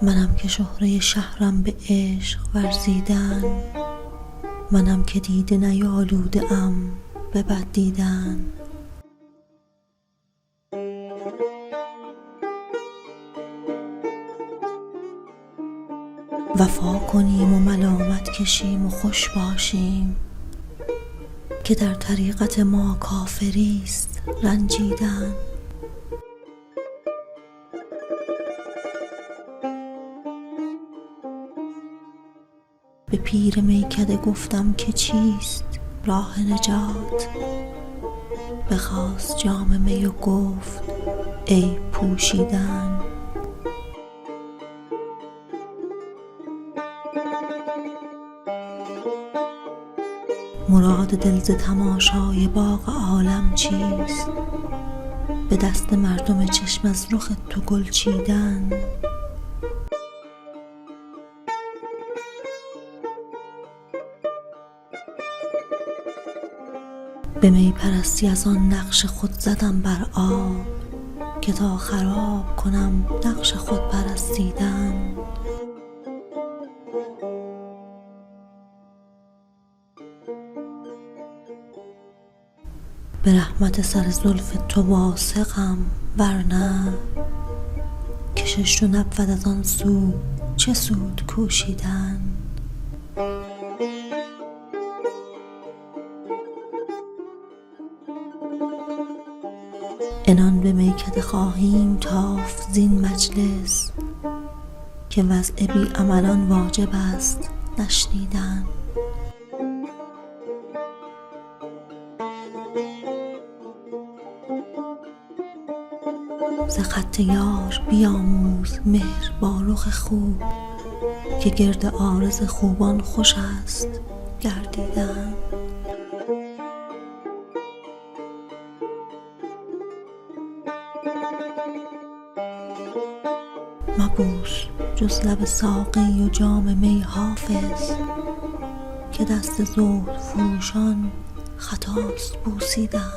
منم که شهره شهرم به عشق ورزیدن، منم که دیده نیالوده ام به بد دیدن. وفا کنیم و ملامت کشیم و خوش باشیم، که در طریقت ما کافریست رنجیدن. به پیر میکده گفتم که چیست راه نجات، بخواست جام می و گفت ای پوشیدن. مراد دل ز تماشای باغ عالم چیست؟ به دست مردم چشم از رخ تو گل چیدن. به می پرستی از آن نقش خود زدم بر آب، که تا خراب کنم نقش خود پرستیدن. به رحمت سر زلف تو واثقم، ورنه کشش رو نبود از آن سو چه سود کوشیدن. عنان به میکده خواهیم تافت زین مجلس، که وضع بی عملان واجب است نشنیدن. ز خط یار بیاموز مهر با رخ خوب، که گرد عارض خوبان خوش است گردیدن. مبوس جز لب ساقی و جام می حافظ، که دست زهد فروشان خطاست بوسیدن.